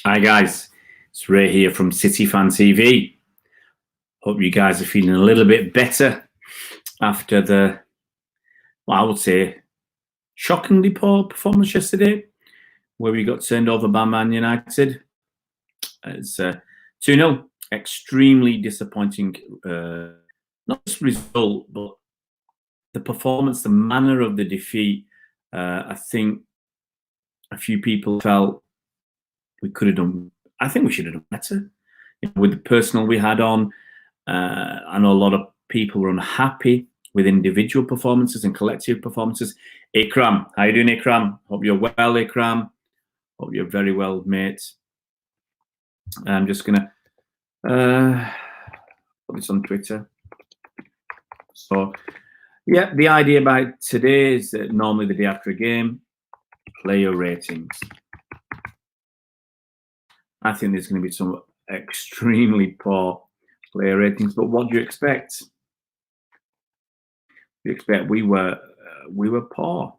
Hi guys, it's Ray here from City Fan TV. Hope you guys are feeling a little bit better after the, well, I would say, shockingly poor performance yesterday, where we got turned over by Man United. It's 2-0. Extremely disappointing, not just result, but the performance, the manner of the defeat. I think a few people felt we could have done, I think we should have done better. With the personnel we had on, I know a lot of people were unhappy with individual performances and collective performances. Ikram, how you doing, Ikram? Hope you're well, Ikram. Hope you're very well, mate. I'm just gonna put this on Twitter. So, yeah, the idea about today is that normally the day after a game, player ratings. I think there's going to be some extremely poor player ratings, but what do you expect? You expect we were poor.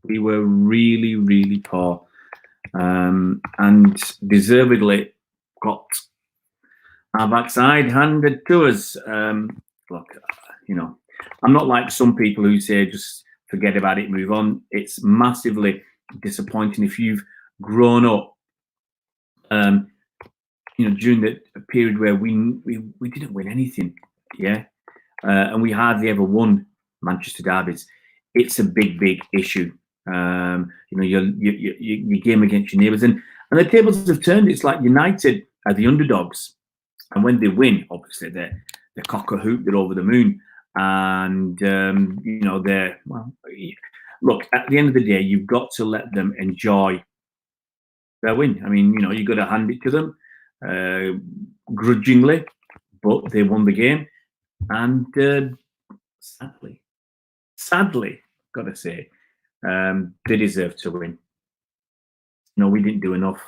We were really, really poor, and deservedly got our backside handed to us. Look, you know, I'm not like some people who say just forget about it, move on. It's massively disappointing if you've grown up, during the period where we didn't win anything, yeah, and we hardly ever won Manchester derbies. It's a big issue. Your game against your neighbours, and the tables have turned. It's like United are the underdogs, and when they win, obviously they're cock a hoop, they're over the moon, and they're well. Look, at the end of the day, you've got to let them enjoy their win. I mean, you've got to hand it to them grudgingly, but they won the game, and sadly, got to say, they deserve to win. We didn't do enough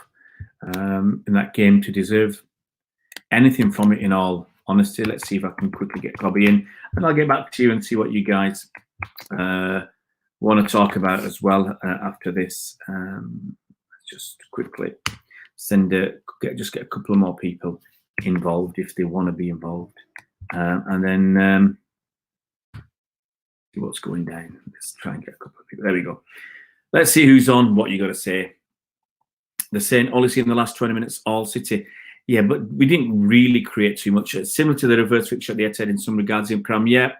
in that game to deserve anything from it, in all honesty. Let's see if I can quickly get Cobby in, and I'll get back to you and see what you guys want to talk about as well after this. Just quickly just get a couple of more people involved if they want to be involved, and then see what's going down. Let's try and get a couple of people. There we go. Let's see who's on. What you got to say? They're saying obviously in the last 20 minutes, all City. Yeah, but we didn't really create too much. It's similar to the reverse fixture at the Etihad in some regards. In Cram, yeah,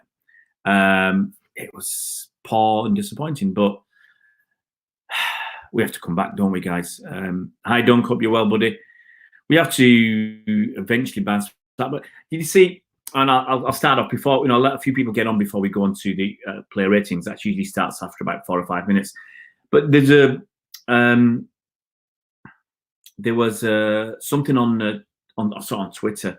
it was poor and disappointing, but we have to come back, don't we, guys? Hi, Dunk. Hope you're well, buddy. We have to eventually bounce that. But did you see? And I'll start off before, let a few people get on before we go on to the player ratings. That usually starts after about 4 or 5 minutes. But there's there was something on Twitter,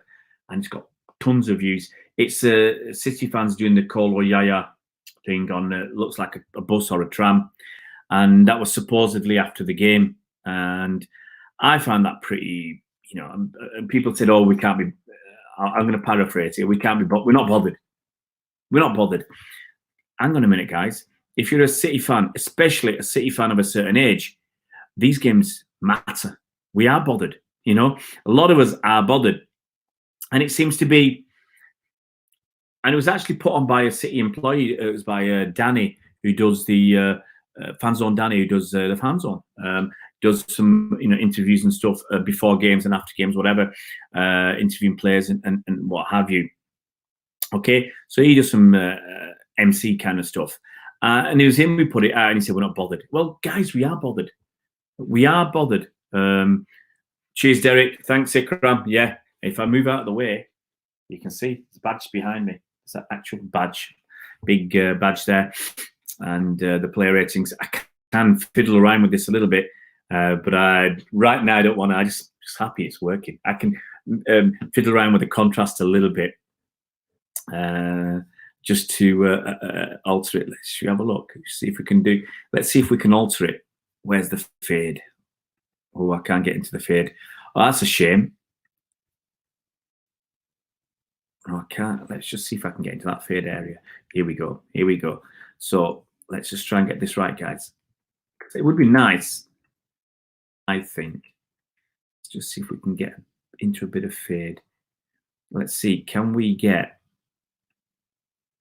and it's got tons of views. It's City fans doing the Colo Yaya thing on looks like a bus or a tram, and that was supposedly after the game. And I found that pretty, people said, "Oh, we can't be." I'm going to paraphrase here. We can't be, but we're not bothered. We're not bothered. Hang on a minute, guys. If you're a City fan, especially a City fan of a certain age, these games matter. We are bothered. A lot of us are bothered, and it seems to be. And it was actually put on by a City employee. It was by Danny, who does the Fan Zone. Danny, who does the Fan Zone. Does some interviews and stuff before games and after games, whatever, interviewing players and what have you. Okay, so he does some MC kind of stuff, and it was him who put it out, and he said we're not bothered. Well, guys, we are bothered. We are bothered. Cheers, Derek. Thanks, Ikram. Yeah, if I move out of the way, you can see the badge behind me. It's that actual badge, big badge there, and the player ratings. I can fiddle around with this a little bit. But right now I don't want to. I'm just happy it's working. I can fiddle around with the contrast a little bit, just to alter it. Let's have a look. See if we can do. Let's see if we can alter it. Where's the fade? Oh, I can't get into the fade. Oh, that's a shame. Oh, I can't. Let's just see if I can get into that fade area. Here we go. Here we go. So let's just try and get this right, guys. It would be nice, I think, just see if we can get into a bit of fade. Let's see, can we get,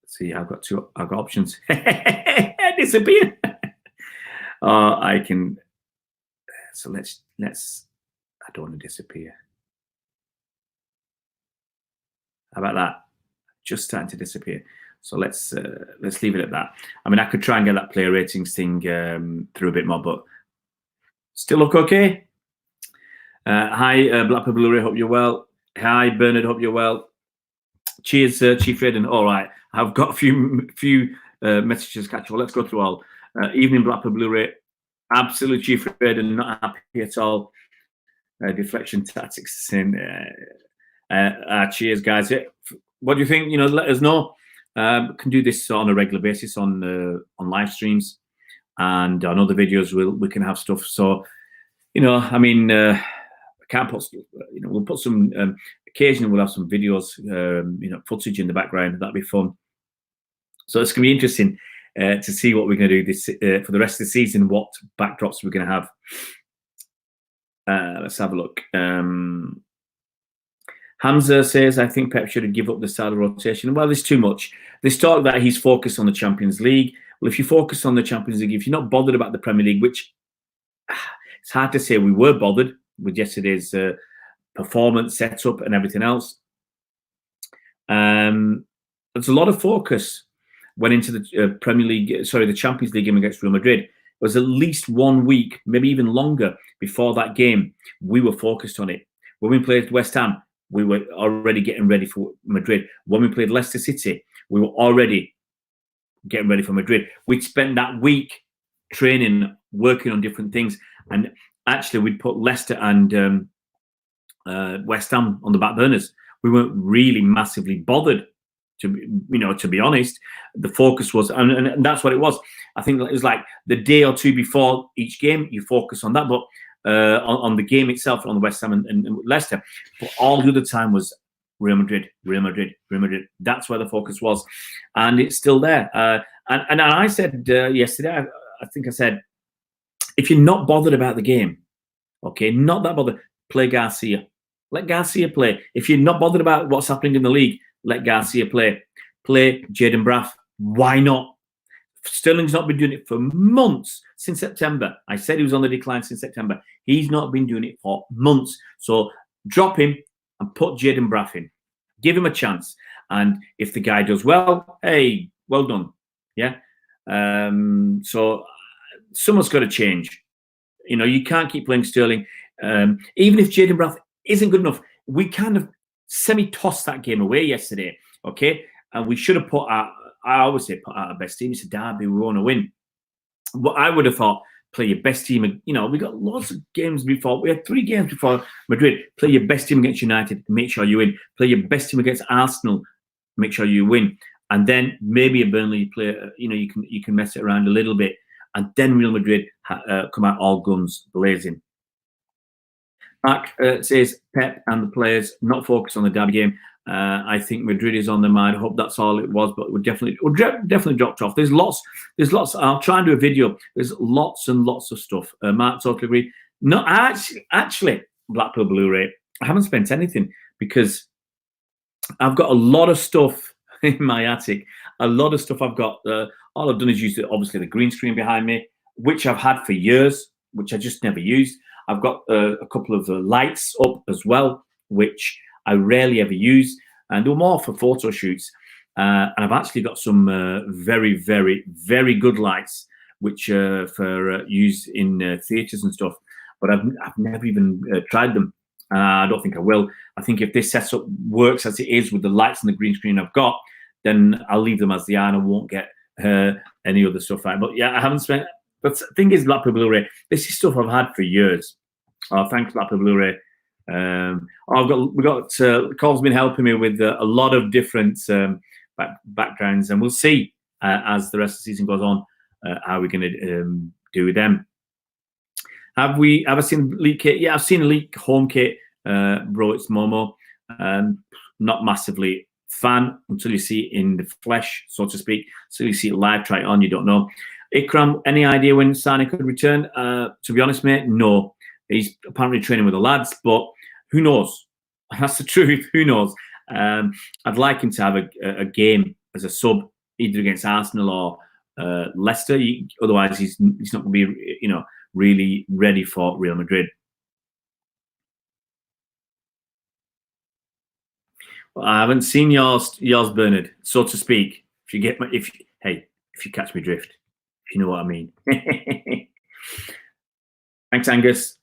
let's see, I've got options. Disappear. I can, so let's, I don't want to disappear. How about that? Just starting to disappear. So let's leave it at that. I mean, I could try and get that player ratings thing through a bit more, but still look okay. Hi, Blackpool Blu-ray, hope you're well. Hi, Bernard, hope you're well. Cheers, Chief Raiden. All right, I've got a few messages to catch up. Let's go through all. Evening, Blackpool Blu-ray. Absolutely, Chief Raiden, not happy at all. Deflection tactics. Cheers, guys. What do you think? You know, let us know. Can do this on a regular basis on live streams and on other videos. We can have stuff. So, you know, I mean, can't put, you know, we'll put some. Occasionally, we'll have some videos, you know, footage in the background. That'd be fun. So it's gonna be interesting to see what we're gonna do this for the rest of the season. What backdrops we're gonna have. Let's have a look. Hamza says, I think Pep should have given up the style of rotation. Well, there's too much. There's talk that he's focused on the Champions League. Well, if you focus on the Champions League, if you're not bothered about the Premier League, which it's hard to say we were bothered with yesterday's performance, setup, and everything else. There's a lot of focus went into the Premier League, sorry, the Champions League game against Real Madrid. It was at least 1 week, maybe even longer, before that game. We were focused on it. When we played West Ham, we were already getting ready for Madrid. When we played Leicester City, we were already getting ready for Madrid. We'd spent that week training, working on different things. And actually, we'd put Leicester and West Ham on the back burners. We weren't really massively bothered, to be honest. The focus was, and that's what it was. I think it was like the day or two before each game, you focus on that. But on the game itself, on the West Ham and Leicester, but all the other time was Real Madrid, Real Madrid, Real Madrid. That's where the focus was, and it's still there. And I said yesterday, I think I said, if you're not bothered about the game, okay, not that bothered, play Garcia. Let Garcia play. If you're not bothered about what's happening in the league, let Garcia play. Play Jayden Braff. Why not? Sterling's not been doing it for months, since September. I said he was on the decline since September. He's not been doing it for months. So drop him and put Jayden Braff in. Give him a chance. And if the guy does well, hey, well done. Yeah. So someone's got to change. You know, you can't keep playing Sterling. Even if Jayden Braff isn't good enough, we kind of semi-tossed that game away yesterday. Okay. And we should have put our, I always say put out our best team. It's a derby, we want to win. What I would have thought, play your best team. You know, we got lots of games before. We had 3 games before Madrid. Play your best team against United, make sure you win. Play your best team against Arsenal, make sure you win. And then maybe a Burnley player, you know, you can mess it around a little bit. And then Real Madrid come out all guns blazing. Mark says Pep and the players not focused on the derby game. I think Madrid is on their mind. I hope that's all it was, but we're definitely dropped off. There's lots. I'll try and do a video. There's lots and lots of stuff. Mark totally agree. No, actually, Blackpool Blu-ray, I haven't spent anything because I've got a lot of stuff in my attic. A lot of stuff I've got. All I've done is use obviously the green screen behind me, which I've had for years, which I just never used. I've got a couple of lights up as well, which I rarely ever use, and they're more for photo shoots. And I've actually got some very, very, very good lights, which for use in theatres and stuff. But I've never even tried them. I don't think I will. I think if this setup works as it is with the lights and the green screen I've got, then I'll leave them as they are and I won't get any other stuff out. But yeah, I haven't spent. But the thing is, Blackpool Blu-ray, this is stuff I've had for years. Oh, thanks, Blackpool Blu-ray. We got Cole's been helping me with a lot of different backgrounds, and we'll see as the rest of the season goes on how we're going to do with them. Have I seen Elite Kit? Yeah, I've seen Elite Home Kit. Bro, it's Momo. Not massively fan until you see it in the flesh, so to speak. So you see it live, try it on, you don't know. Ikram, any idea when Sane could return? To be honest, mate, no. He's apparently training with the lads, but who knows? That's the truth. Who knows? I'd like him to have a game as a sub, either against Arsenal or Leicester. Otherwise, he's not going to be, really ready for Real Madrid. Well, I haven't seen yours, Bernard, so to speak. If you catch me drift, if you know what I mean. Thanks, Angus.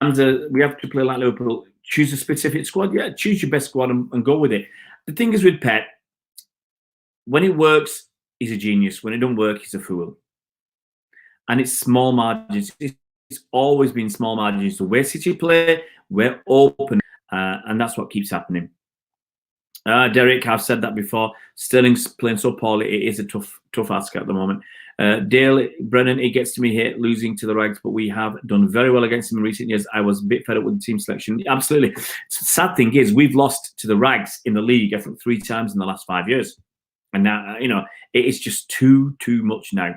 And we have to play like Liverpool. Choose a specific squad. Yeah, choose your best squad and go with it. The thing is with Pep, when it works, he's a genius. When it don't work, he's a fool. And it's small margins. It's always been small margins. The way City play, we're open. And that's what keeps happening. Derek, I've said that before. Sterling's playing so poorly. It is a tough ask at the moment. Dale Brennan, it gets to me here, losing to the Rags, but we have done very well against him in recent years. I was a bit fed up with the team selection. Absolutely. Sad thing is, we've lost to the Rags in the league, I think, 3 times in the last 5 years. And now, it is just too much now.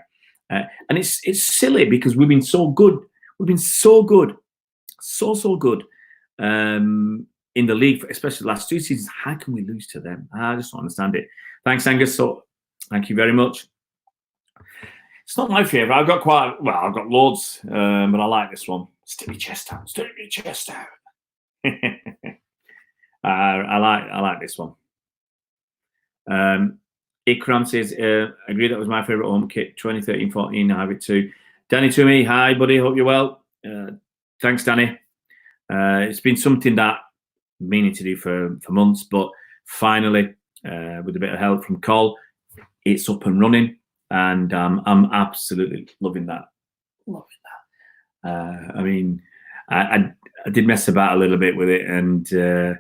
And it's silly because we've been so good. We've been so good. So good. In the league, especially the last 2 seasons. How can we lose to them? I just don't understand it. Thanks, Angus. So, thank you very much. It's not my favourite. I've got loads, but I like this one. Stick your chest out. Stick your chest out. I like this one. Ikram says, agree that was my favourite home kit, 2013-14. I have it too. Danny Toomey, hi buddy, hope you're well. Thanks, Danny. It's been something that I'm meaning to do for months, but finally, with a bit of help from Col, it's up and running, and I'm absolutely loving that. I mean, I did mess about a little bit with it, and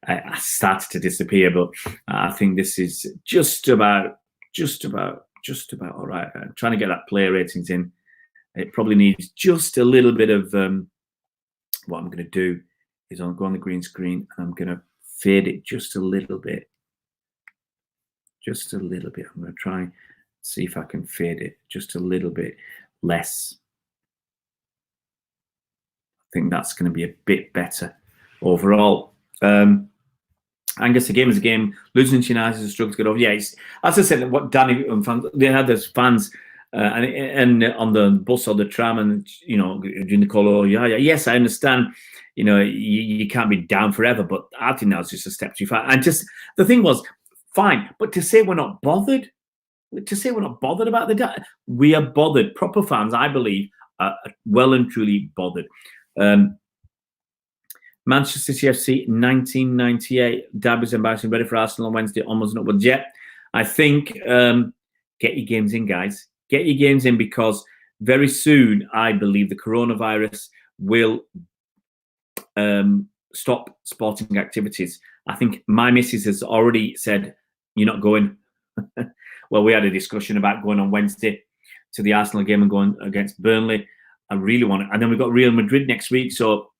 I started to disappear, but I think this is just about all right. I'm trying to get that player ratings in. It probably needs just a little bit of what I'm going to do is I'll go on the green screen and I'm going to fade it just a little bit. I'm going to try and see if I can fade it just a little bit less. I think that's going to be a bit better overall. Angus, a game is a game. Losing to United is a struggle to get over. Yeah, as I said, what Danny and fans, they had those fans and on the bus or the tram, and during the call, oh yeah, yes, I understand. You can't be down forever, but I think that was just a step too far. And just the thing was, fine, but to say we're not bothered, about the we are bothered. Proper fans, I believe, are well and truly bothered. Manchester City FC 1998 Derby's embarrassing, ready for Arsenal on Wednesday, onwards and upwards. Yeah, I think get your games in, guys. Get your games in, because very soon I believe the coronavirus will stop sporting activities. I think my missus has already said, you're not going. Well, we had a discussion about going on Wednesday to the Arsenal game and going against Burnley. I really want it. And then we've got Real Madrid next week, so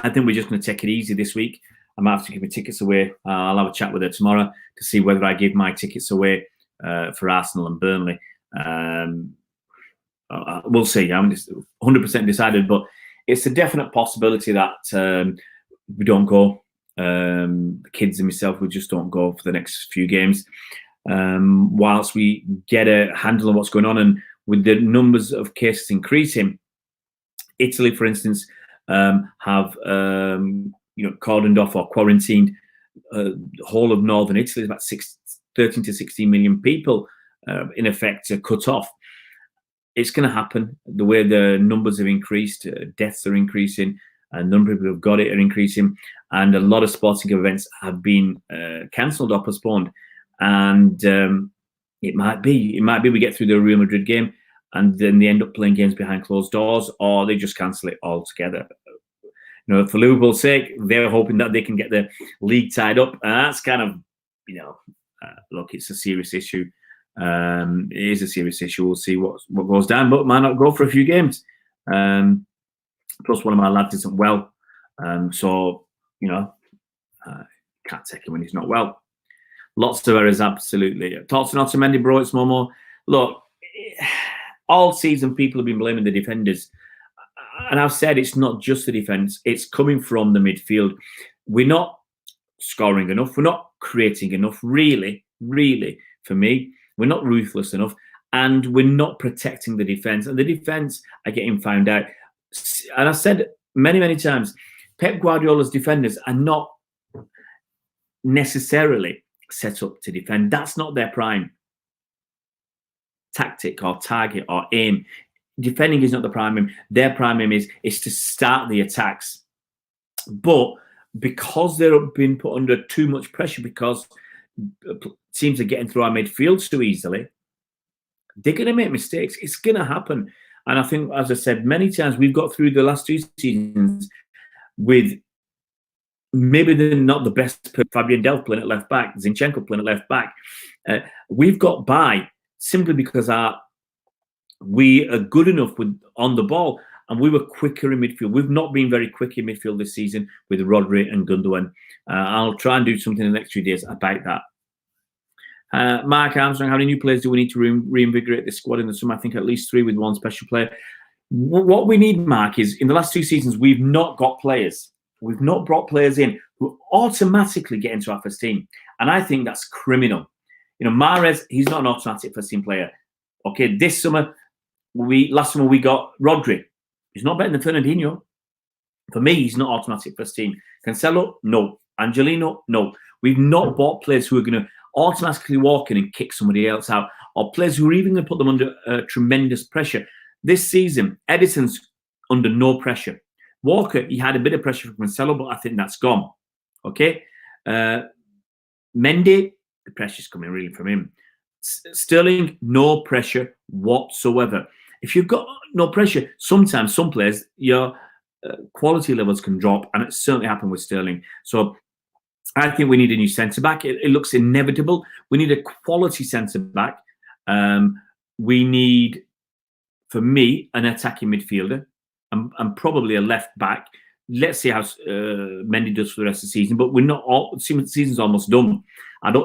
I think we're just going to take it easy this week. I might have to give my tickets away. I'll have a chat with her tomorrow to see whether I give my tickets away for Arsenal and Burnley. We'll see. I haven't 100% decided, but it's a definite possibility that we don't go. The kids and myself, we just don't go for the next few games. Whilst we get a handle on what's going on, and with the numbers of cases increasing, Italy, for instance, have cordoned off or quarantined the whole of northern Italy. About 13 to 16 million people, in effect, are cut off. It's going to happen. The way the numbers have increased, deaths are increasing, a number of people who've got it are increasing, and a lot of sporting events have been cancelled or postponed. And it might be we get through the Real Madrid game, and then they end up playing games behind closed doors, or they just cancel it altogether. For Liverpool's sake, they're hoping that they can get the league tied up. And that's kind of, look, it's a serious issue. It is a serious issue. We'll see what goes down, but might not go for a few games. Plus, one of my lads isn't well. So, can't take him when he's not well. Lots of errors, absolutely. Thoughts on Otamendi, bro? It's Momo. Look, all season people have been blaming the defenders. and I've said it's not just the defence, it's coming from the midfield. We're not scoring enough, we're not creating enough, really, for me. We're not ruthless enough, and we're not protecting the defence. And the defence are getting found out. And I've said many times, Pep Guardiola's defenders are not necessarily set up to defend. That's not their prime tactic or target or aim. Defending is not the prime aim. Their prime aim is to start the attacks. But because they're being put under too much pressure, because teams are getting through our midfield too easily, they're going to make mistakes. It's going to happen. And I think, as I said many times, we've got through the last 2 seasons with maybe they're not the best. Fabian Delph playing at left back, Zinchenko playing at left back. We've got by simply because we are good enough on the ball, and we were quicker in midfield. We've not been very quick in midfield this season with Rodri and Gundogan. I'll try and do something in the next few days about that. Mark Armstrong, how many new players do we need to reinvigorate this squad in the summer? I think at least 3 with 1 special player. What we need, Mark, is in the last 2 seasons, we've not got players. We've not brought players in who automatically get into our first team. And I think that's criminal. You know, Mahrez, he's not an automatic first team player. Okay, this summer, last summer we got Rodri. He's not better than Fernandinho. For me, he's not automatic first team. Cancelo, no. Angelino, no. We've not bought players who are going to automatically walk in and kick somebody else out, or players who are even going to put them under tremendous pressure. This season, Edison's under no pressure. Walker, he had a bit of pressure from Cancelo, but I think that's gone. Okay? Mendy, the pressure's coming really from him. Sterling, no pressure whatsoever. If you've got no pressure, sometimes some players, your quality levels can drop, and it certainly happened with Sterling. So I think we need a new centre-back. It looks inevitable. We need a quality centre-back. We need, for me, an attacking midfielder and probably a left-back. Let's see how Mendy does for the rest of the season. But we're not. The season's almost done.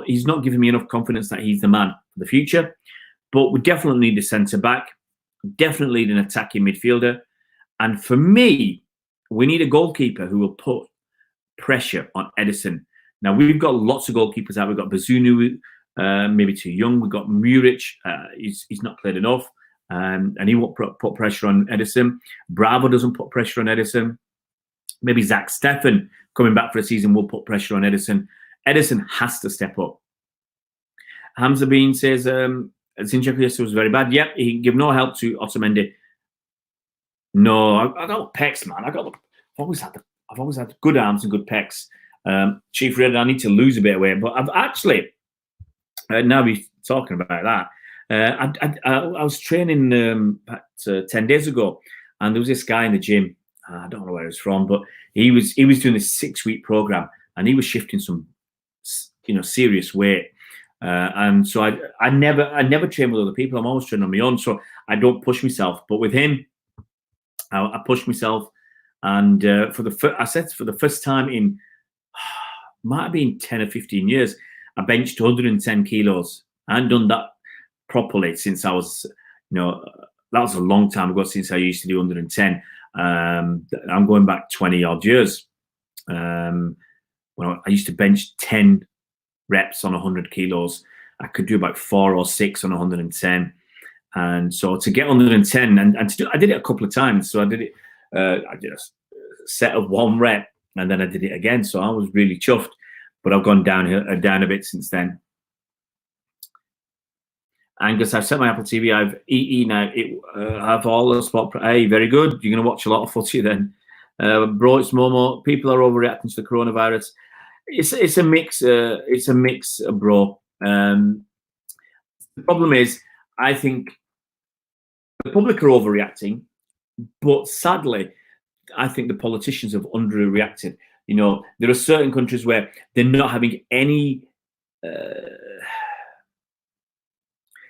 He's not giving me enough confidence that he's the man for the future. But we definitely need a centre-back. Definitely need an attacking midfielder. And for me, we need a goalkeeper who will put pressure on Edison. Now, we've got lots of goalkeepers out. We've got Bazunu, maybe too young. We've got Muric. He's not played enough. And he won't put pressure on Edison. Bravo doesn't put pressure on Edison. Maybe Zach Steffen, coming back for a season, will put pressure on Edison. Edison has to step up. Hamza Bean says, Zinchenko yesterday was very bad. Yep, he gave no help to Otamendi. No, I got pecs, man. I've always had good arms and good pecs. Chief Red, I need to lose a bit of weight, but I've actually now we're talking about that. I was training 10 days ago, and there was this guy in the gym. I don't know where he was from, but he was doing this 6-week program, and he was shifting some, serious weight. And so I never train with other people. I'm always training on my own, so I don't push myself. But with him, I pushed myself, and for the first time in might have been 10 or 15 years, I benched 110 kilos. I hadn't done that properly since I was, that was a long time ago since I used to do 110. I'm going back 20 odd years. When I used to bench 10 reps on 100 kilos, I could do about 4 or 6 on 110. And so to get 110 and to do, I did it a couple of times. So I did it, I did a set of 1 rep, and then I did it again. So I was really chuffed, but I've gone down a bit since then. Angus, I've set my Apple TV. I've EE now. Have all the sport. Hey, very good. You're going to watch a lot of footy then. Bro, it's Momo. People are overreacting to the coronavirus. It's a mix. It's a mix, bro. The problem is, I think the public are overreacting, but sadly, I think the politicians have underreacted. There are certain countries where they're not having any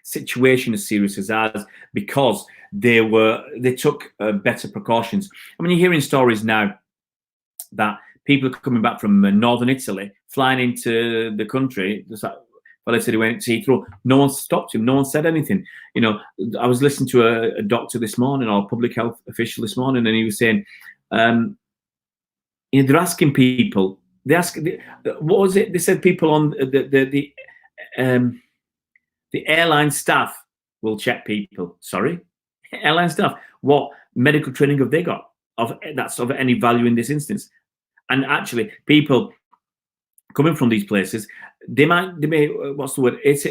situation as serious as ours because they took better precautions. I mean, you're hearing stories now that people are coming back from northern Italy, flying into the country for Well, they said he went to Heathrow. No one stopped him. No one said anything. You know, I was listening to a doctor this morning, or a public health official this morning, and he was saying, you know, they're asking people. They ask, what was it? They said people on the airline staff will check people. Sorry, airline staff. What medical training have they got that's of any value in this instance? And actually, people coming from these places, they may what's the word? It's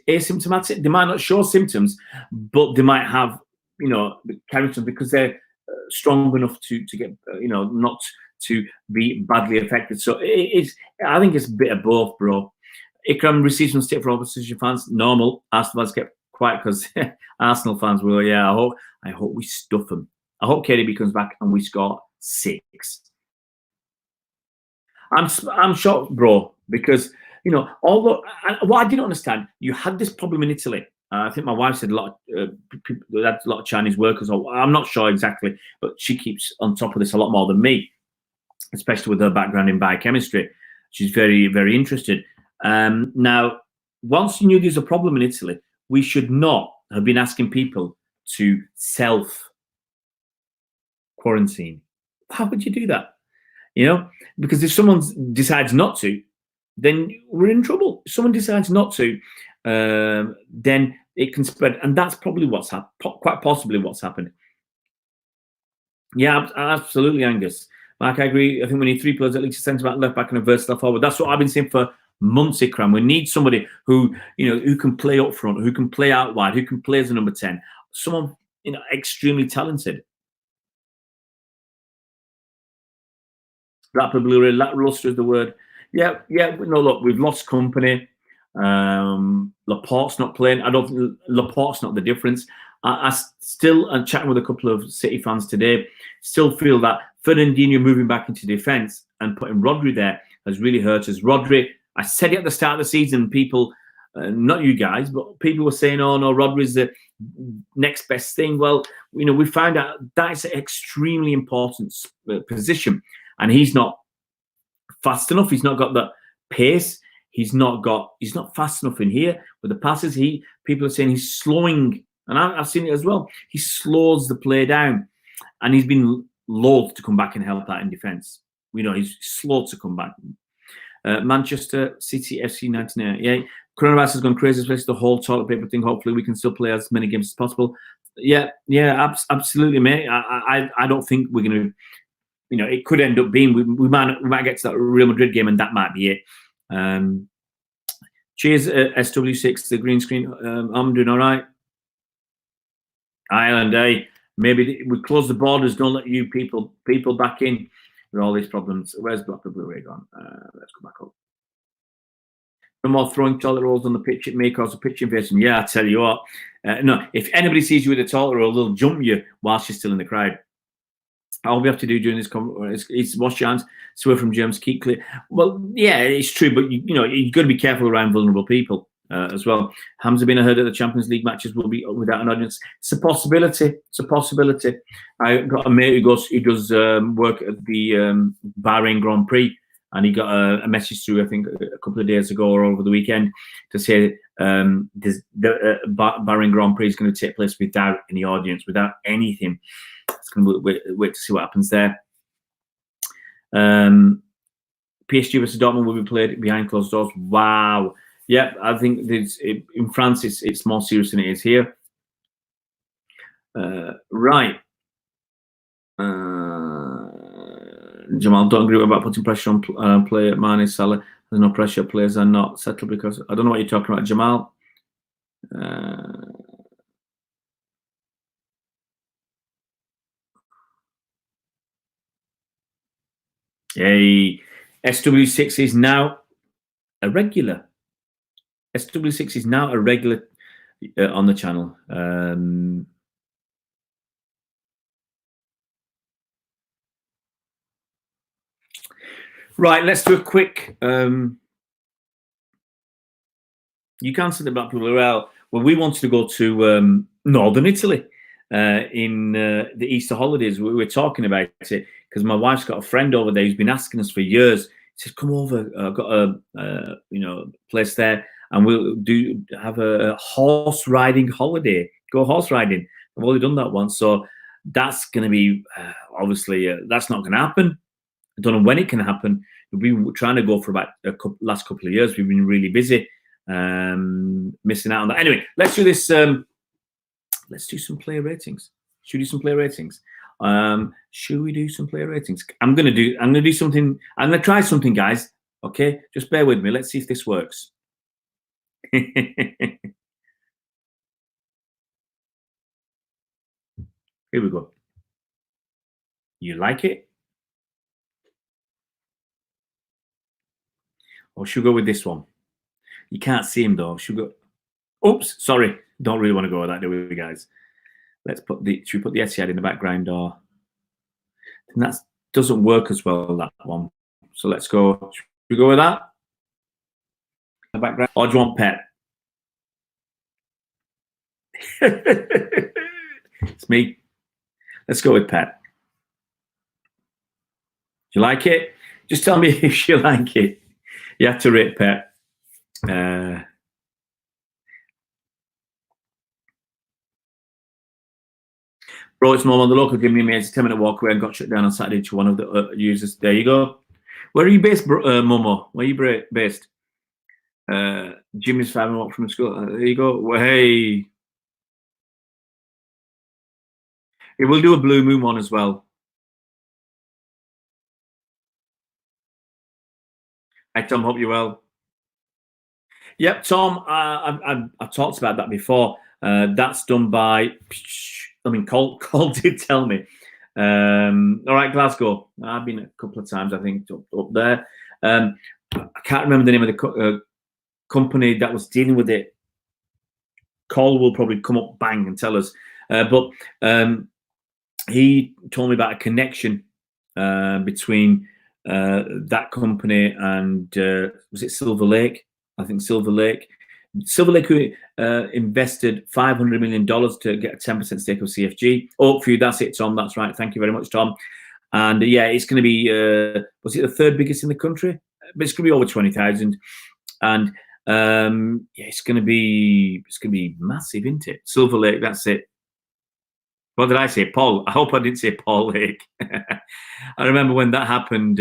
asymptomatic. They might not show symptoms, but they might have, you know, character because they're strong enough to get, you know, not to be badly affected. So I think it's a bit of both, bro. Ikram receives some stick for opposition fans. Normal. Arsenal fans kept quiet because Arsenal fans were, yeah, I hope we stuff them. I hope KDB comes back and we score 6. I'm shocked, bro, because, you know, although what I didn't understand, you had this problem in Italy. I think my wife said a lot of people, that's a lot of Chinese workers. I'm not sure exactly, but she keeps on top of this a lot more than me, especially with her background in biochemistry. She's very, very interested. Now, once you knew there's a problem in Italy, we should not have been asking people to self-quarantine. How would you do that? You know, because if someone decides not to, then we're in trouble. If someone decides not to, then it can spread. And that's probably what's happened, quite possibly what's happened. Yeah, absolutely, Angus. Mark, I agree. I think we need 3 players, at least a centre-back, left-back, and a versatile forward. That's what I've been saying for months, Ikram. We need somebody who, you know, who can play up front, who can play out wide, who can play as a number 10. Someone, you know, extremely talented. Rapidly, lackluster is the word. Yeah. No, look, we've lost company. Laporte's not playing. I don't think Laporte's not the difference. I still, I'm chatting with a couple of City fans today, still feel that Fernandinho moving back into defence and putting Rodri there has really hurt us. Rodri, I said it at the start of the season, people, not you guys, but people were saying, oh no, Rodri's the next best thing. Well, you know, we found out that's an extremely important position. And he's not fast enough. He's not got the pace. He's not fast enough in here with the passes. People are saying he's slowing, and I've seen it as well. He slows the play down, and he's been loath to come back and help out in defence. You know, he's slow to come back. Manchester City FC 1988. Coronavirus has gone crazy, especially the whole toilet paper thing. Hopefully, we can still play as many games as possible. Yeah, absolutely, mate. I don't think we're going to. You know, it could end up being we might get to that Real Madrid game, and that might be it. Cheers, SW6, the green screen. I'm doing all right. Ireland, maybe we close the borders, don't let you people back in with all these problems. Where's Blackpool Blu-ray gone? Let's go back up. No more throwing toilet rolls on the pitch. It may cause a pitch invasion. Yeah, I tell you what. No, if anybody sees you with a toilet roll, they'll jump you whilst you're still in the crowd. All we have to do during this is wash your hands, swear from germs, keep clear. Well, yeah, it's true, but you know you've got to be careful around vulnerable people as well. Hamza bin heard that the Champions League matches will be without an audience. It's a possibility. It's a possibility. I got a mate who does work at the Bahrain Grand Prix, and he got a message through, I think, a couple of days ago or over the weekend to say the Bahrain Grand Prix is going to take place without any audience, without anything. It's going to wait to see what happens there. PSG versus Dortmund will be played behind closed doors. Wow. Yeah, I think in France it's more serious than it is here. Right. Jamal, don't agree about putting pressure on player Mane, Salah. There's no pressure. Players are not settled because I don't know what you're talking about, Jamal. SW6 is now a regular. SW6 is now a regular on the channel. Right, let's do a quick. You can't say the Blackpool well. Well, we wanted to go to northern Italy in the Easter holidays. We were talking about it because my wife's got a friend over there who's been asking us for years. He said, "Come over. I've got a place there." and we'll have a horse riding holiday. Go horse riding. I've only done that once, so that's going to be obviously that's not going to happen. I don't know when it can happen. We've been trying to go for about last couple of years. We've been really busy, missing out on that. Anyway, let's do this. Let's do some player ratings. Should we do some player ratings? Should we do some player ratings? I'm gonna do something. I'm gonna try something, guys. Okay, just bear with me. Let's see if this works. Here we go. You like it? Or should we go with this one? You can't see him though. Should we go? Oops, sorry. Don't really want to go with that, do we, guys? Let's put the. Should we put the Etihad in the background, or? And that doesn't work as well, that one. So let's go. Should we go with that? The background, or do you want Pep? It's me. Let's go with Pep. Do you like it? Just tell me if you like it. You have to rate Pep. Bro, it's more on the local gave me a 10-minute walk away and got shut down on Saturday to one of the users. There you go. Where are you based, Momo? Where are you based? Jimmy's 5 minute walk from the school. There you go. Well, hey. It will do a Blue Moon one as well. Hi, Tom. Hope you're well. Yep, Tom. I've talked about that before. That's done by. I mean, Cole did tell me. All right, Glasgow. I've been a couple of times, I think, up there. I can't remember the name of the company that was dealing with it. Cole will probably come up bang and tell us. But he told me about a connection between that company and was it Silver Lake? I think Silver Lake. Silver Lake invested $500 million to get a 10% stake of CFG. Oh, for you, that's it, Tom. That's right. Thank you very much, Tom. And yeah, it's going to be was it the third biggest in the country? But it's going to be over 20,000, and yeah, it's going to be massive, isn't it? Silver Lake. That's it. What did I say, Paul? I hope I didn't say Paul Lake. I remember when that happened.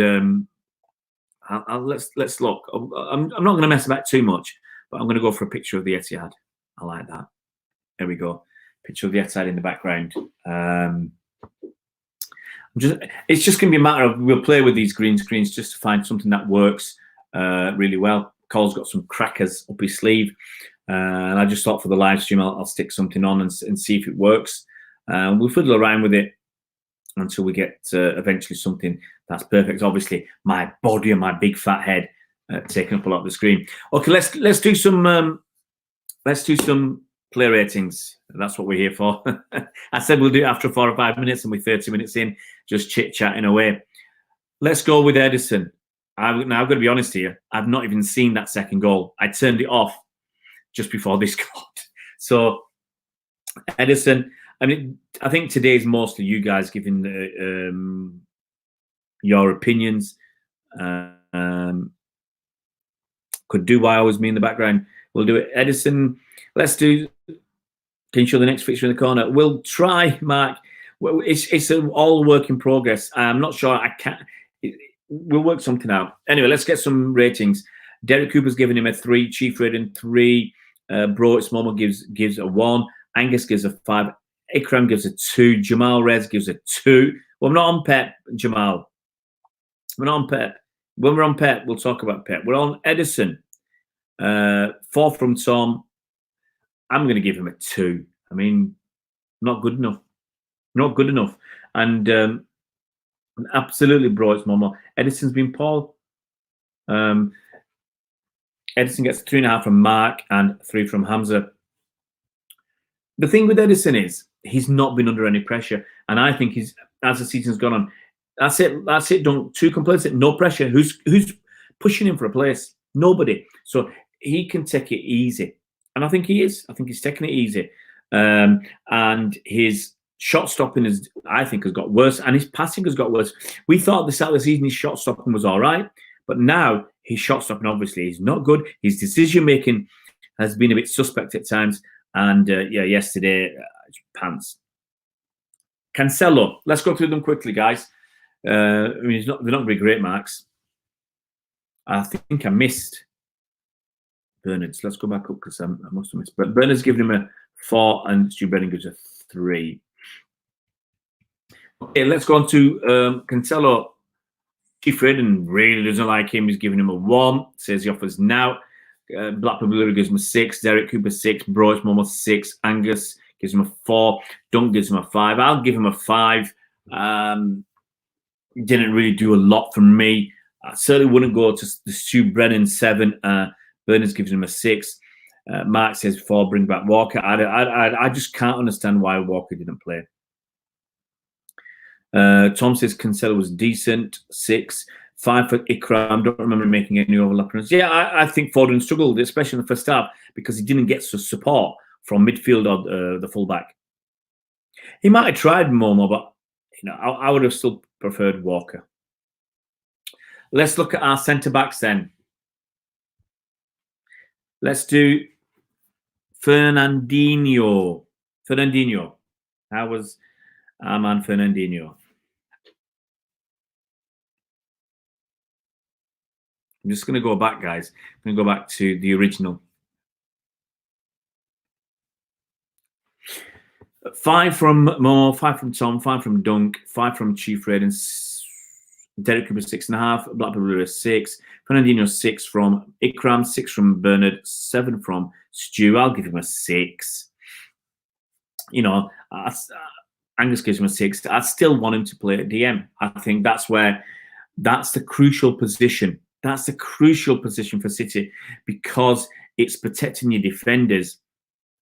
Let's look. I'm not going to mess about too much, but I'm going to go for a picture of the Etihad. I like that. There we go. Picture of the Etihad in the background. It's just going to be a matter of we'll play with these green screens just to find something that works really well. Cole's got some crackers up his sleeve, and I just thought for the live stream I'll stick something on and see if it works. We'll fiddle around with it until we get eventually something that's perfect. Obviously, my body and my big fat head taking up a lot of the screen. Okay, let's do some play ratings. That's what we're here for. I said we'll do it after 4 or 5 minutes, and we're 30 minutes in, just chit chatting away. Let's go with Edison. Now I've got to be honest here. I've not even seen that second goal. I turned it off just before this goal. So Edison. I mean, I think today's mostly you guys giving your opinions. Could do why always me in the background. We'll do it. Edison, let's do. Can you show the next fixture in the corner? We'll try, Mark. Well, it's an all work in progress. I'm not sure. I can't. We'll work something out. Anyway, let's get some ratings. Derek Cooper's giving him a 3. Chief rating 3. Bro, it's Momo gives a 1. Angus gives a 5. Ikram gives a 2. Jamal Rez gives a 2. Well, I'm not on Pep, Jamal. We're not on Pep. When we're on Pep, we'll talk about Pep. We're on Edison. 4 from Tom. I'm going to give him a 2. I mean, not good enough. Not good enough. And absolutely, bro, it's Momo. Edison's been Paul. Edison gets 3.5 from Mark and 3 from Hamza. The thing with Edison is he's not been under any pressure, and I think he's as the season's gone on. That's it. That's it. Don't too complacent. No pressure. Who's pushing him for a place? Nobody. So he can take it easy, and I think he is. I think he's taking it easy, and his shot stopping has got worse, and his passing has got worse. We thought at the start of the season his shot stopping was all right, but now His shot stopping, obviously, is not good. His decision making has been a bit suspect at times. And yeah, yesterday, pants. Cancelo, let's go through them quickly, guys. I mean, they're not going to be great marks. I think I missed Bernard's. Let's go back up because I must have missed. But Bernard's given him a 4 and Stu Brennan gives a 3. Okay, let's go on to Cancelo. Chief Redden really doesn't like him. He's giving him a 1. Says he offers now. Blackburn Blue gives him a 6. Derek Cooper 6. Broyce Momo 6. Angus gives him a 4. Dunk gives him a 5. I'll give him a 5. Didn't really do a lot for me. I certainly wouldn't go to the Stu Brennan 7. Bernard's gives him a 6. Mark says 4. Bring back Walker. I just can't understand why Walker didn't play. Tom says Cancelo was decent. 6. 5 for Ikram. Don't remember making any overlapping. Yeah, I think Foden struggled, especially in the first half, because he didn't get support from midfield or the fullback. He might have tried Momo, but I would have still preferred Walker. Let's look at our centre backs then. Let's do Fernandinho. How was our man Fernandinho? I'm just going to go back, guys. I'm going to go back to the original. 5 from Mo, 5 from Tom, 5 from Dunk, 5 from Chief Red, and Derek Cooper 6.5, Blackburn Blue 6, Fernandinho 6 from Ikram, 6 from Bernard, 7 from Stu. I'll give him a 6. Angus gives him a 6. I still want him to play at DM. I think that's the crucial position. That's the crucial position for City, because it's protecting your defenders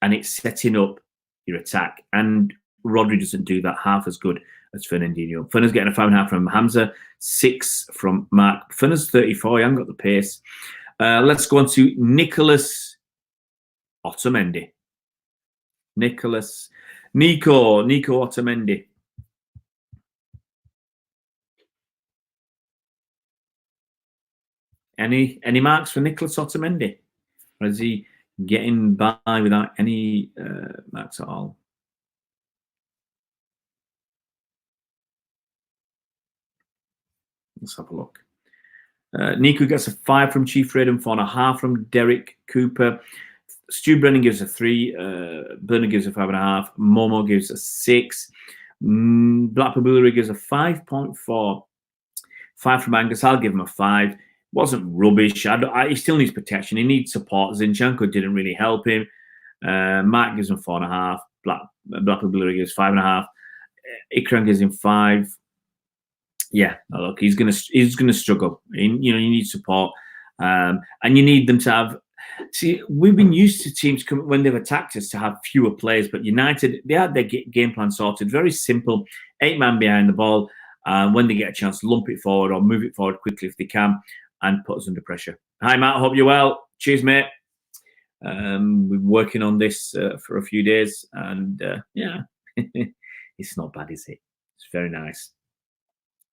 and it's setting up your attack. And Rodri doesn't do that half as good as Fernandinho. Fernand's getting a 5.5 from Hamza, 6 from Mark. Fernand's 34. He hasn't got the pace. Let's go on to Nicholas Otamendi. Nico Otamendi. Any marks for Nicholas Otamendi? Or is he getting by without any marks at all? Let's have a look. Nico gets a 5 from Chief Red and 4.5 from Derek Cooper. Stu Brennan gives a 3. Bernard gives a 5.5. Momo gives a 6. Blackburn Blue gives a 5.4. 5 from Angus. I'll give him a 5. Wasn't rubbish. He still needs protection. He needs support. Zinchenko didn't really help him. Mark gives him 4.5. Blackburn Blue gives 5.5. Ikram gives him 5. Yeah, look, he's gonna struggle. You need support, and you need them to have. See, we've been used to teams when they've attacked us to have fewer players, but United, they had their game plan sorted. Very simple: 8 man behind the ball. When they get a chance, lump it forward or move it forward quickly if they can, and put us under pressure. Hi, Matt. Hope you're well. Cheers, mate. We've been working on this for a few days, and yeah, it's not bad, is it? It's very nice.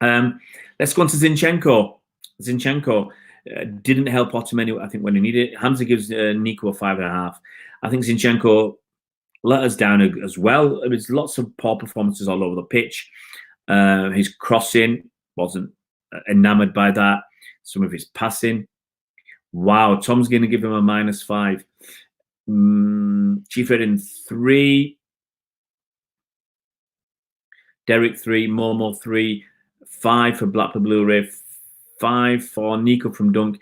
Let's go on to Zinchenko. Zinchenko didn't help Otamendi, I think, when he needed it. Hamza gives Nico a 5.5. I think Zinchenko let us down as well. There's lots of poor performances all over the pitch. His crossing, wasn't enamoured by that. Some of his passing. Wow, Tom's going to give him a -5. Chief Red in 3. Derek 3. Momo 3. 5 for Blackburn Blu-ray, 5 for Nico from Dunk.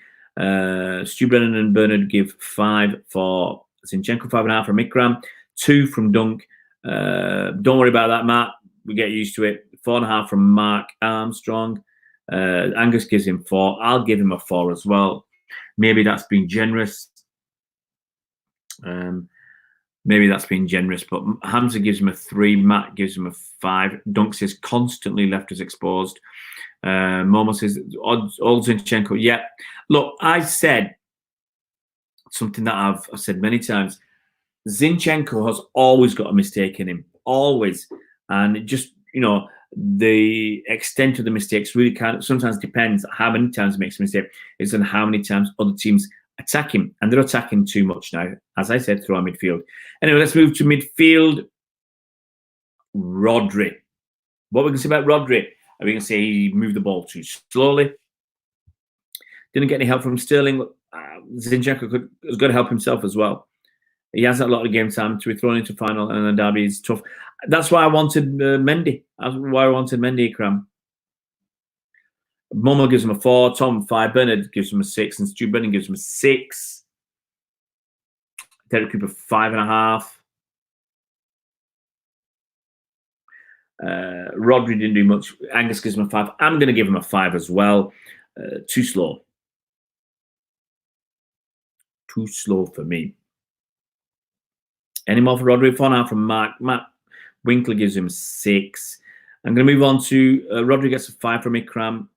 Stu Brennan and Bernard give 5 for Zinchenko, 5.5 from Ikram, 2 from Dunk. Don't worry about that, Matt. We get used to it. 4.5 from Mark Armstrong. Angus gives him 4. I'll give him a 4 as well. Maybe that's being generous. But Hamza gives him a 3. Matt gives him a 5. Dunk says constantly left us exposed. Momo says old Zinchenko. Yeah, look, I said something that I've said many times. Zinchenko has always got a mistake in him, always, and just the extent of the mistakes really sometimes depends how many times he makes a mistake. It's on how many times other teams attack him, and they're attacking too much now, as I said, through our midfield. Anyway, let's move to midfield. Rodri. What we can say about Rodri? We can say he moved the ball too slowly. Didn't get any help from Sterling. Zinchenko has got to help himself as well. He hasn't a lot of game time to be thrown into final, and the derby is tough. That's why I wanted Mendy. That's why I wanted Mendy, Ikram. Momo gives him a 4, Tom 5, Bernard gives him a 6, and Stu Brennan gives him a 6. Derek Cooper 5.5. Rodri didn't do much. Angus gives him a 5. I'm going to give him a 5 as well. Too slow. Too slow for me. Any more for Rodri? 4.5 from Mark. Matt Winkler gives him 6. I'm going to move on to Rodri gets a 5 from Ikram.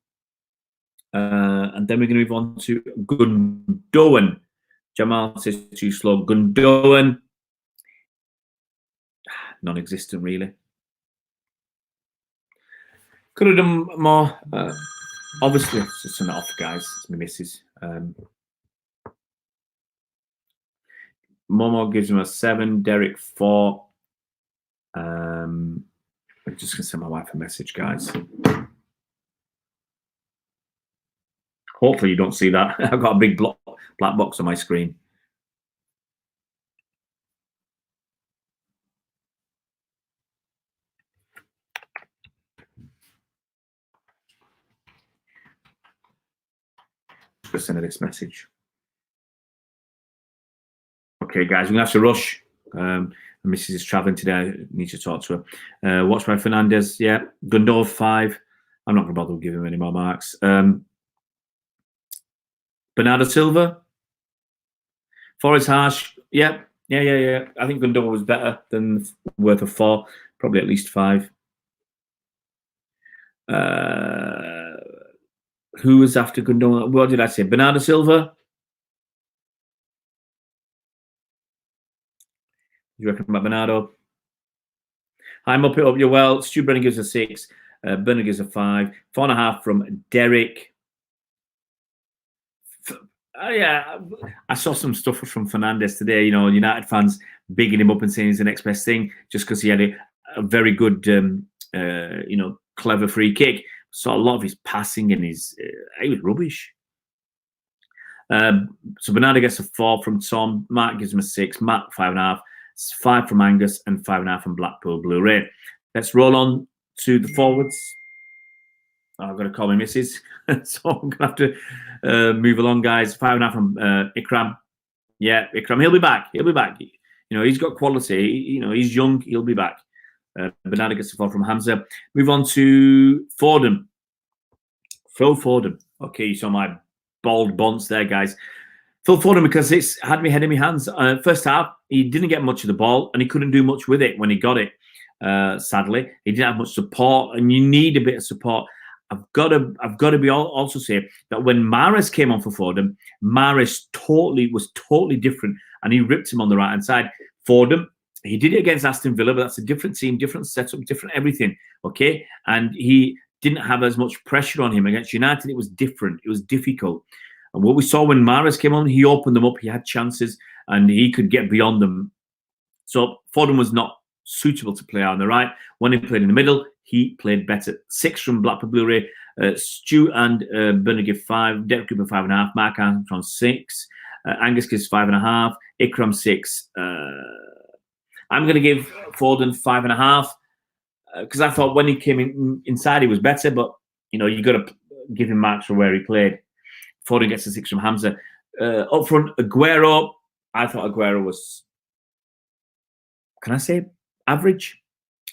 And then we're going to move on to Gundogan. Jamal says too slow. Gundogan. Non-existent, really. Could have done more. Obviously, it's just an off, guys. It's my missus. Momo gives him a 7. Derek 4. I'm just going to send my wife a message, guys. Hopefully you don't see that. I've got a big black box on my screen. Just send her this message. Okay, guys, we're going to have to rush. Mrs. is travelling today. I need to talk to her. Watch by Fernandez. Yeah. Gundogan 5. I'm not going to bother giving him any more marks. Bernardo Silva. 4 is harsh. Yeah. I think Gundogan was better than worth a 4. Probably at least 5. Who was after Gundogan? What did I say? Bernardo Silva? You reckon about Bernardo? I'm up it up. You're well. Stu Brennan gives a 6. Bernard gives a 5. 4.5 from Derek. Yeah, I saw some stuff from Fernandez today. You know, United fans bigging him up and saying he's the next best thing just because he had a very good, clever free kick. Saw a lot of his passing and he was rubbish. So Bernardo gets a 4 from Tom. Mark gives him a 6. Matt 5.5. 5 from Angus and 5.5 from Blackpool Blu-ray. Let's roll on to the forwards. I've got to call my missus, so I'm gonna have to move along, guys. 5.5 from Ikram. Yeah, Ikram. He'll be back. He'll be back. You know, he's got quality. He's young. He'll be back. Bernardo gets a 4 from Hamza. Move on to Foden. Phil Foden. Okay, you saw my bald bonds there, guys. Phil Foden, because it's had me head in my hands. First half, he didn't get much of the ball, and he couldn't do much with it when he got it. Sadly, he didn't have much support, and you need a bit of support. I've got to be also say that when Mahrez came on for Foden, Mahrez was totally different, and he ripped him on the right hand side. Foden, he did it against Aston Villa, but that's a different team, different setup, different everything. Okay, and he didn't have as much pressure on him against United. It was different. It was difficult. And what we saw when Mahrez came on, he opened them up. He had chances, and he could get beyond them. So Foden was not suitable to play on the right. When he played in the middle, he played better. 6 from Blackpool Blu-ray. Stu and Bernard give 5. Derek Cooper 5.5. Mark Armstrong 6. Angus gives 5.5. Ikram 6. I'm going to give Foden 5.5 because I thought when he came inside he was better. But you got to give him marks for where he played. Foden gets a 6 from Hamza. Up front, Aguero. I thought Aguero was, can I say, average?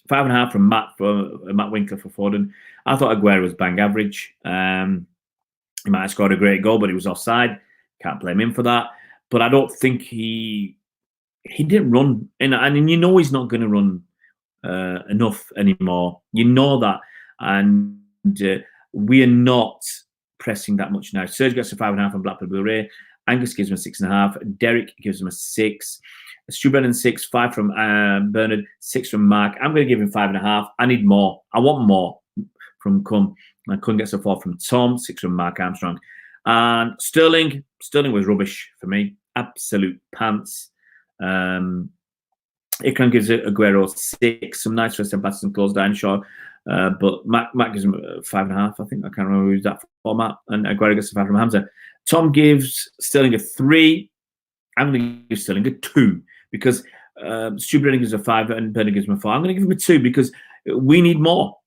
5.5 from Matt Winkler for Foden. I thought Aguero was bang average. He might have scored a great goal, but he was offside. Can't blame him for that. But I don't think he didn't run. And he's not going to run enough anymore. You know that. And we are not pressing that much now. Serge gets a 5.5 from Blackpool Blu-ray. Angus gives him a 6.5. Derek gives him a 6. Stu Brennan 6, 5 from Bernard, 6 from Mark. I'm going to give him 5.5. I need more. I want more from Cum. I couldn't get so far from Tom, 6 from Mark Armstrong. And Sterling was rubbish for me. Absolute pants. Ikram gives Aguero 6. Some nice first time passes and closed down shot. But Matt gives him 5.5. I think I can't remember who's that for, Matt. And Aguero gets a 5 from Hamza. Tom gives Sterling a 3. I'm going to give Sterling a 2 because Stu Brennan gives a 5 and Bernard gives him a 4. I'm going to give him a 2 because we need more.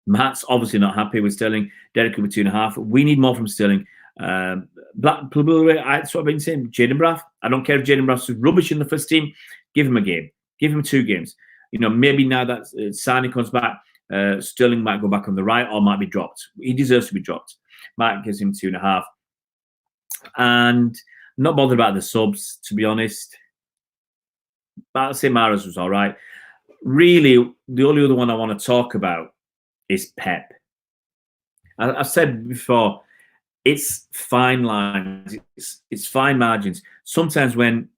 Matt's obviously not happy with Sterling. Derek with 2.5. We need more from Sterling. That's what I've been saying. Jaden Braff. I don't care if Jaden Braff's rubbish in the first team. Give him a game. Give him 2 games. You know, maybe now that Sani comes back, Sterling might go back on the right or might be dropped. He deserves to be dropped. Matt gives him 2.5. And I'm not bothered about the subs, to be honest. But I'll say Mahrez was all right. Really, the only other one I want to talk about is Pep. I've said before, it's fine lines. It's fine margins. Sometimes when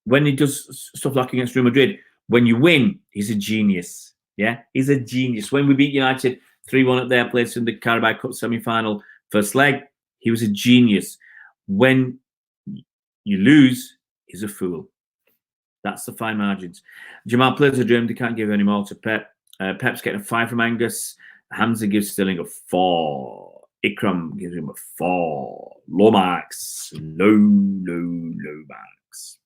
he does stuff like against Real Madrid, when you win, he's a genius. Yeah, he's a genius. When we beat United 3-1 at their place in the Carabao Cup semi-final first leg, he was a genius. When you lose, he's a fool. That's the fine margins. Jamal plays a dream. They can't give any more to Pep. Pep's getting a 5 from Angus. Hamza gives Sterling a 4. Ikram gives him a 4. Low marks. Low marks.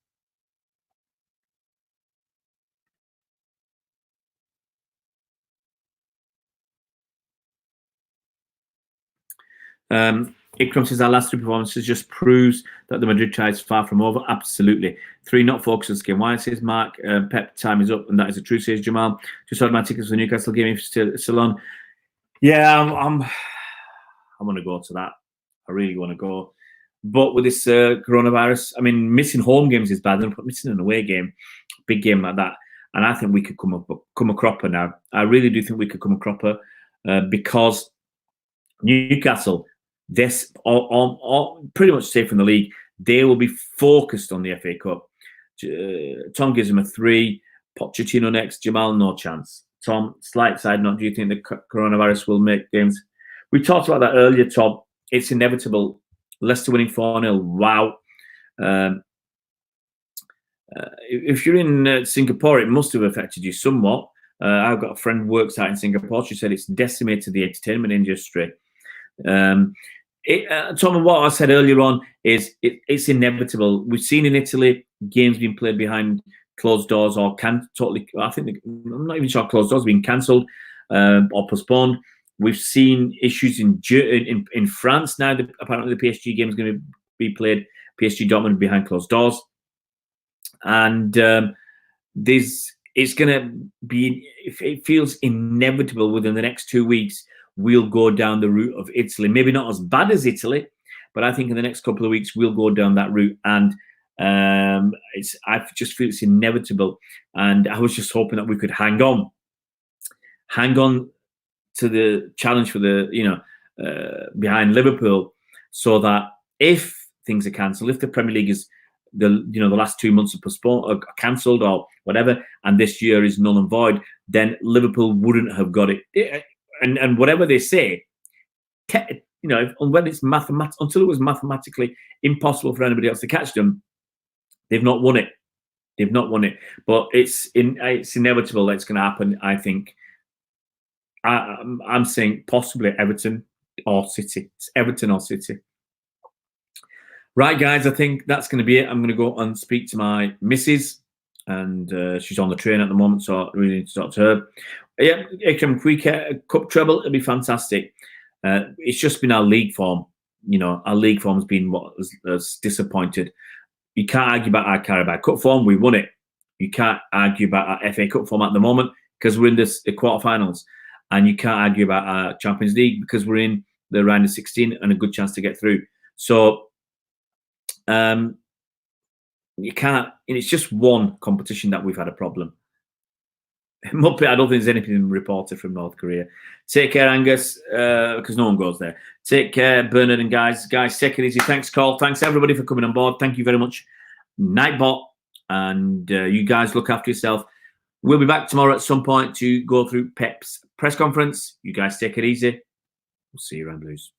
Ikram says our last 3 performances just proves that the Madrid tie is far from over. Absolutely. 3 not focused on this game. Why says Mark? Pep time is up, and that is a true, says Jamal. Just ordered my tickets for the Newcastle game if still on. Yeah, I'm going to go to that. I really want to go. But with this coronavirus, I mean, missing home games is bad. But missing an away game, big game like that, and I think we could come a cropper now. I really do think we could come a cropper because Newcastle, this all pretty much safe from the league. They will be focused on the FA Cup. Tom gives him a 3. Pochettino next. Jamal, no chance. Tom, slight side note. Do you think the coronavirus will make games? We talked about that earlier, Tom. It's inevitable. Leicester winning 4-0. Wow. If you're in Singapore, it must have affected you somewhat. I've got a friend who works out in Singapore. She said it's decimated the entertainment industry. Tom, and what I said earlier on is it's inevitable. We've seen in Italy games being played behind closed doors or I'm not even sure closed doors being cancelled or postponed. We've seen issues in France now. Apparently, the PSG game is going to be played PSG Dortmund behind closed doors, and it's going to be. It feels inevitable within the next 2 weeks. We'll go down the route of Italy. Maybe not as bad as Italy, but I think in the next couple of weeks we'll go down that route. And I just feel it's inevitable. And I was just hoping that we could hang on to the challenge for the behind Liverpool, so that if things are cancelled, if the Premier League is the last 2 months are postponed or cancelled or whatever, and this year is null and void, then Liverpool wouldn't have got it. And whatever they say, when it's until it was mathematically impossible for anybody else to catch them, they've not won it. They've not won it. But it's inevitable that it's going to happen. I think. I'm saying possibly Everton or City. It's Everton or City. Right, guys. I think that's going to be it. I'm going to go and speak to my missus, and she's on the train at the moment, so I really need to talk to her. Yeah, if we get a cup treble, it'll be fantastic. It's just been our league form. Our league form has been what has disappointed. You can't argue about our Carabao Cup form. We won it. You can't argue about our FA Cup form at the moment because we're in the quarterfinals. And you can't argue about our Champions League because we're in the round of 16 and a good chance to get through. So you can't. And it's just one competition that we've had a problem. I don't think there's anything reported from North Korea. Take care, Angus, because no one goes there. Take care, Bernard and guys. Guys, take it easy. Thanks, Carl. Thanks, everybody, for coming on board. Thank you very much. Nightbot, and you guys look after yourself. We'll be back tomorrow at some point to go through Pep's press conference. You guys take it easy. We'll see you around, Blues.